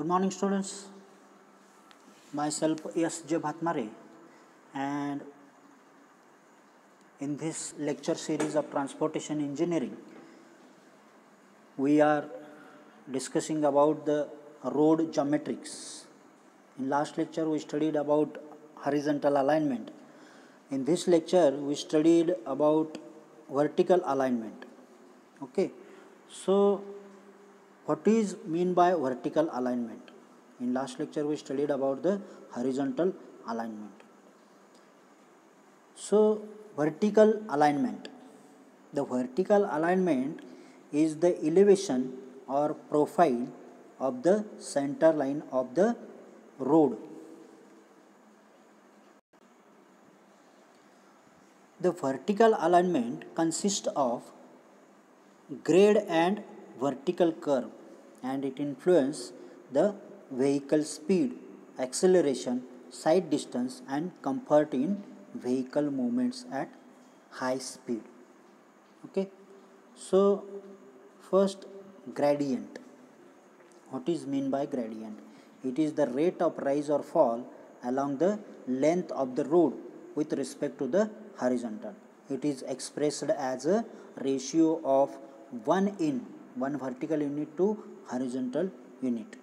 Good morning, students. Myself S.J. Bhatmare, and in this lecture series of transportation engineering, we are discussing about the road geometrics. In last lecture, we studied about horizontal alignment. In this lecture, we studied about vertical alignment. Okay, so what is mean by vertical alignment? In last lecture, we studied about the horizontal alignment. So, vertical alignment. The vertical alignment is the elevation or profile of the center line of the road. The vertical alignment consists of grade and vertical curve, and it influences the vehicle speed, acceleration, sight distance, and comfort in vehicle movements at high speed. Okay, so first, gradient. What is mean by gradient? It is the rate of rise or fall along the length of the road with respect to the horizontal. It is expressed as a ratio of 1 vertical unit to horizontal unit.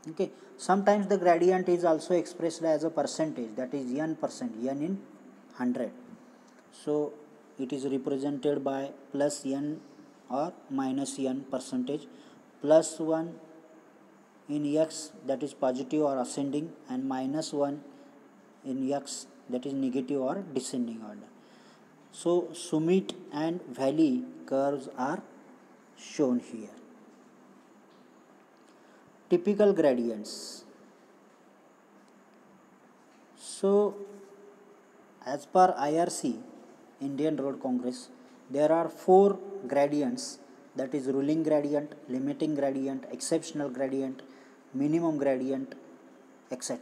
Okay, sometimes the gradient is also expressed as a percentage, that is n%, n in 100. So it is represented by plus n or minus n percentage, plus 1 in x, that is positive or ascending, and minus 1 in x, that is negative or descending order. So summit and valley curves are shown here. Typical gradients. So as per IRC, Indian Road Congress, there are 4 gradients, that is ruling gradient, limiting gradient, exceptional gradient, minimum gradient, etc.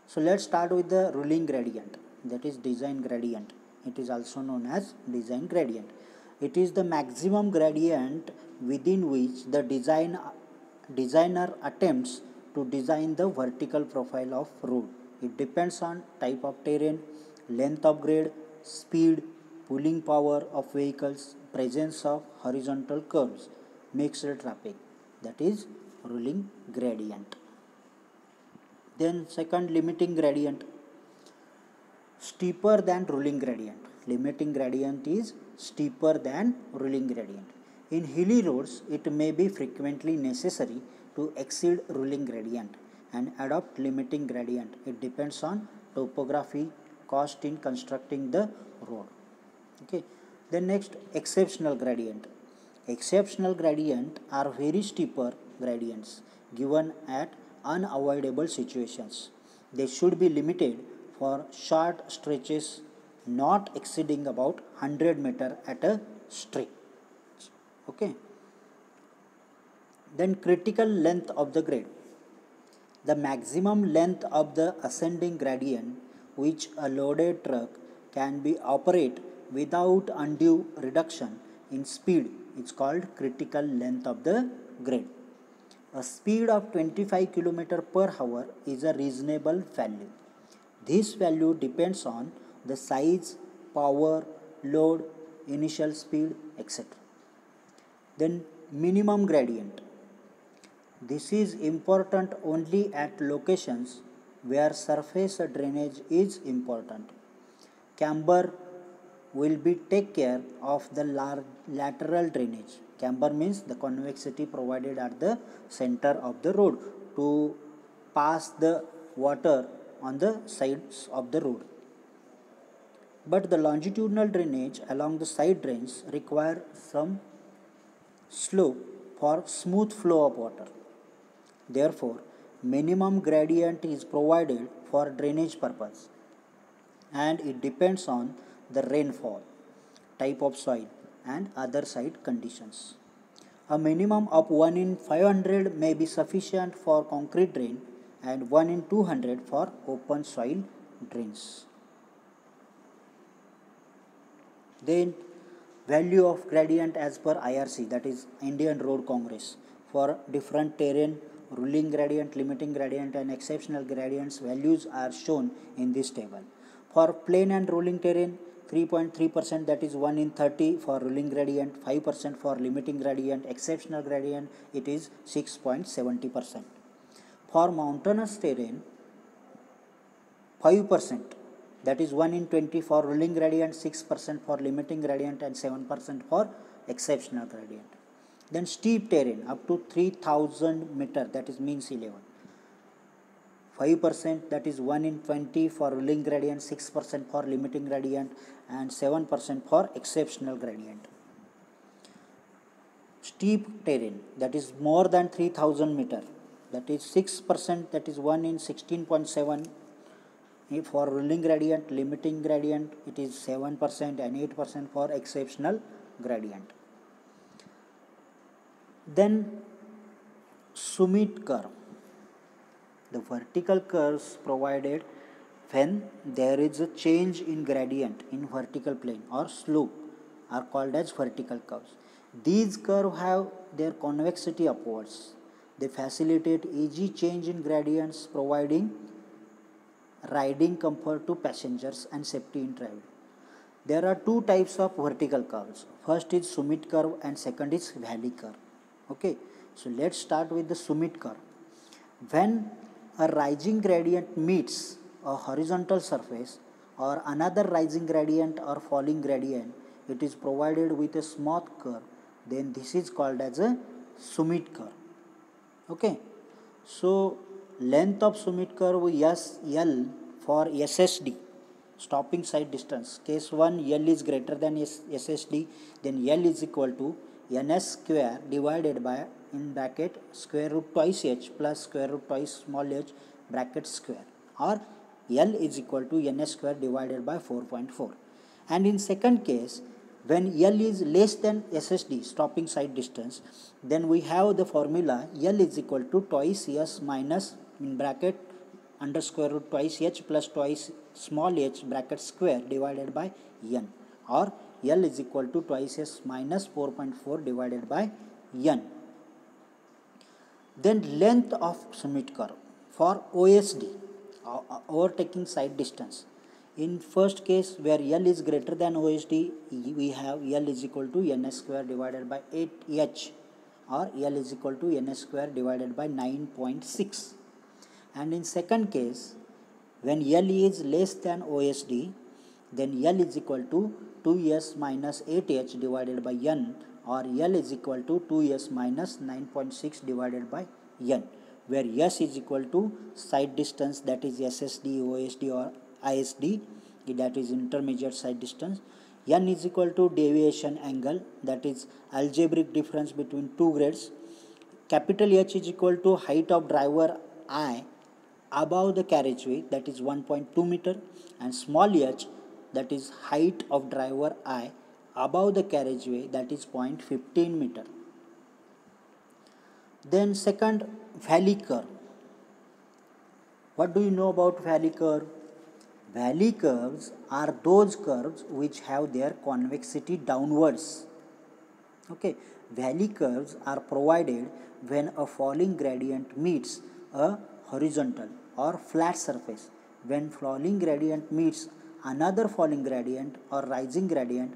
So let's start with the ruling gradient, that is design gradient. It is also known as design gradient. It is the maximum gradient within which the designer attempts to design the vertical profile of road. It depends on type of terrain, length of grade, speed, pulling power of vehicles, presence of horizontal curves, mixed traffic, that is ruling gradient. Then second, limiting gradient. Steeper than ruling gradient. Limiting gradient is steeper than ruling gradient. In hilly roads, it may be frequently necessary to exceed ruling gradient and adopt limiting gradient. It depends on topography, cost in constructing the road. Okay. Then next, exceptional gradient. Exceptional gradient are very steeper gradients given at unavoidable situations. They should be limited for short stretches not exceeding about 100 meter at a stretch. Okay. Then critical length of the grade. The maximum length of the ascending gradient which a loaded truck can be operate without undue reduction in speed is called critical length of the grade. A speed of 25 km per hour is a reasonable value. This value depends on the size, power, load, initial speed, etc. Then minimum gradient. This is important only at locations where surface drainage is important. Camber will be take care of the lateral drainage. Camber means the convexity provided at the center of the road to pass the water on the sides of the road. But the longitudinal drainage along the side drains require some slope for smooth flow of water. Therefore, minimum gradient is provided for drainage purpose, and it depends on the rainfall, type of soil, and other site conditions. A minimum of 1 in 500 may be sufficient for concrete drain and 1 in 200 for open soil drains. Then value of gradient as per IRC, that is Indian Road Congress, for different terrain, ruling gradient, limiting gradient and exceptional gradients values are shown in this table. For plain and ruling terrain, 3.3%, that is 1 in 30 for ruling gradient, 5% for limiting gradient, exceptional gradient it is 6.70%. For mountainous terrain, 5%, that is 1 in 20 for ruling gradient, 6% for limiting gradient and 7% for exceptional gradient. Then steep terrain up to 3000 meter, that is mean sea level, 5%, that is 1 in 20 for ruling gradient, 6% for limiting gradient and 7% for exceptional gradient. Steep terrain, that is more than 3000 meter, that is 6%, that is 1 in 16.7 for ruling gradient, limiting gradient it is 7% and 8% for exceptional gradient. Then summit curve, the vertical curves provided when there is a change in gradient in vertical plane or slope are called as vertical curves. These curves have their convexity upwards. They facilitate easy change in gradients, providing riding comfort to passengers and safety in travel. There are two types of vertical curves. First is summit curve and second is valley curve. Okay, so let's start with the summit curve. When a rising gradient meets a horizontal surface or another rising gradient or falling gradient, it is provided with a smooth curve, then this is called as a summit curve. Okay, so length of summit curve L for SSD, stopping side distance. Case 1, L is greater than SSD, then L is equal to ns square divided by in bracket square root twice h plus square root twice small h bracket square, or L is equal to ns square divided by 4.4. And in second case, when L is less than SSD, stopping side distance, then we have the formula L is equal to twice s minus in bracket under square root twice h plus twice small h bracket square divided by n, or L is equal to twice s minus 4.4 divided by n. Then length of summit curve for OSD, overtaking side distance. In first case where L is greater than OSD, we have L is equal to ns square divided by 8h, or L is equal to ns square divided by 9.6. And in second case, when L is less than OSD, then L is equal to 2s minus 8h divided by n, or L is equal to 2s minus 9.6 divided by n, where s is equal to side distance, that is SSD, OSD or ISD, that is intermediate side distance. N is equal to deviation angle, that is algebraic difference between two grades. Capital H is equal to height of driver I above the carriageway, that is 1.2 meter, and small h, that is height of driver I above the carriageway, that is 0.15 meter. Then second, valley curve. What do you know about valley curve? Valley curves are those curves which have their convexity downwards. Okay, valley curves are provided when a falling gradient meets a horizontal or flat surface. When falling gradient meets another falling gradient or rising gradient,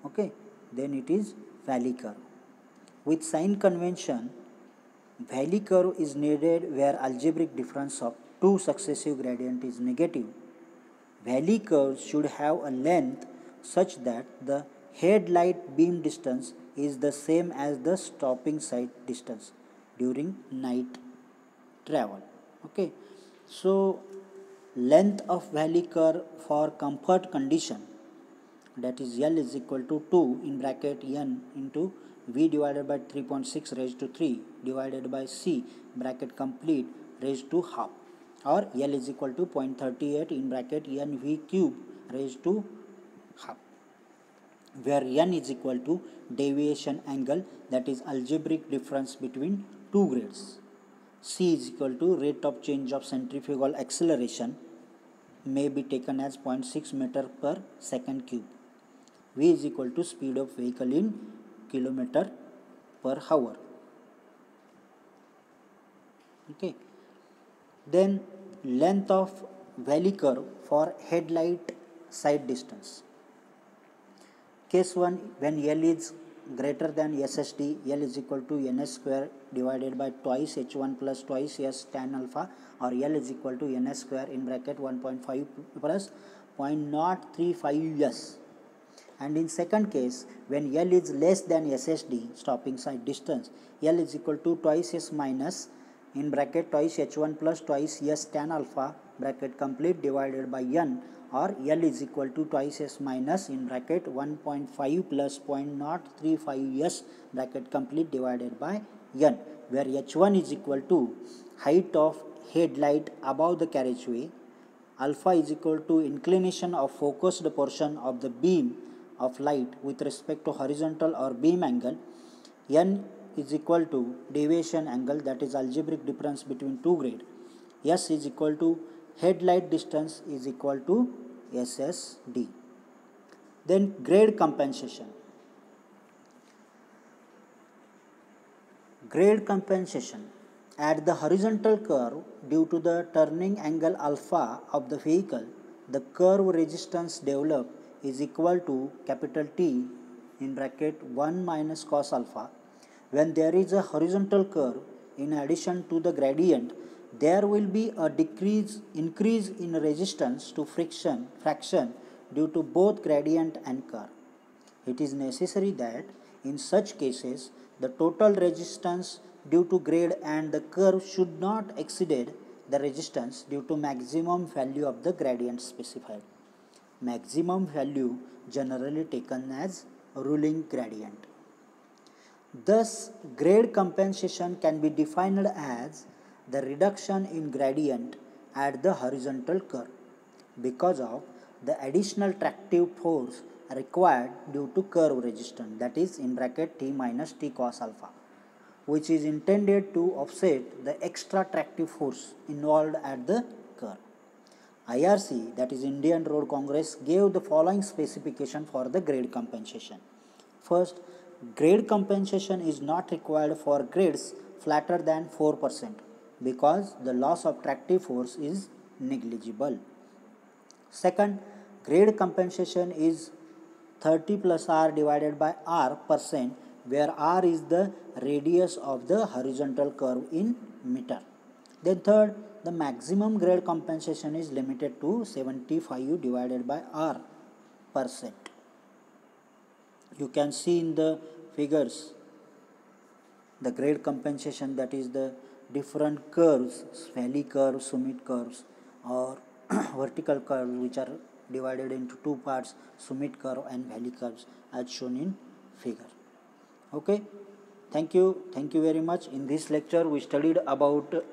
okay, then it is valley curve. With sign convention, valley curve is needed where algebraic difference of two successive gradient is negative. Valley curves should have a length such that the headlight beam distance is the same as the stopping side distance during night travel. Okay, so length of valley curve for comfort condition, that is L is equal to 2 in bracket n into V divided by 3.6 raised to 3 divided by C bracket complete raised to half, or L is equal to 0.38 in bracket n V cube raised to half, where n is equal to deviation angle, that is algebraic difference between two grades. C is equal to rate of change of centrifugal acceleration, may be taken as 0.6 meter per second cube. V is equal to speed of vehicle in kilometer per hour. Okay. Then length of valley curve for headlight side distance. Case 1, when L is greater than SSD, L is equal to ns square divided by twice h1 plus twice s tan alpha, or L is equal to ns square in bracket 1.5 plus 0.035 s. And in second case, when L is less than SSD, stopping side distance, L is equal to twice s minus in bracket twice h1 plus twice s tan alpha bracket complete divided by n, or L is equal to twice s minus in bracket 1.5 plus 0.035 s bracket complete divided by n, where h1 is equal to height of headlight above the carriageway, alpha is equal to inclination of focused portion of the beam of light with respect to horizontal or beam angle, n is equal to deviation angle, that is algebraic difference between two grade, s is equal to headlight distance is equal to SSD. Then grade compensation. Grade compensation. At the horizontal curve, due to the turning angle alpha of the vehicle, the curve resistance developed is equal to capital T in bracket 1 minus cos alpha. When there is a horizontal curve, in addition to the gradient, there will be a increase in resistance to fraction due to both gradient and curve. It is necessary that in such cases the total resistance due to grade and the curve should not exceed the resistance due to maximum value of the gradient specified. Maximum value generally taken as ruling gradient. Thus, grade compensation can be defined as the reduction in gradient at the horizontal curve because of the additional tractive force required due to curve resistance, that is in bracket T minus T cos alpha, which is intended to offset the extra tractive force involved at the curve. IRC, that is Indian Road Congress, gave the following specification for the grade compensation. First, grade compensation is not required for grades flatter than 4% because the loss of tractive force is negligible. Second, grade compensation is 30 plus r divided by r percent, where r is the radius of the horizontal curve in meter. Then third, the maximum grade compensation is limited to 75 divided by r percent. You can see in the figures the grade compensation, that is the different curves, valley curves, summit curves, or vertical curves, which are divided into two parts, summit curve and valley curves, as shown in figure. Okay, thank you very much. In this lecture we studied about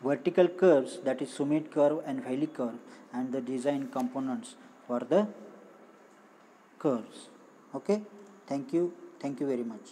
vertical curves, that is summit curve and valley curve, and the design components for the curves. Okay, thank you very much.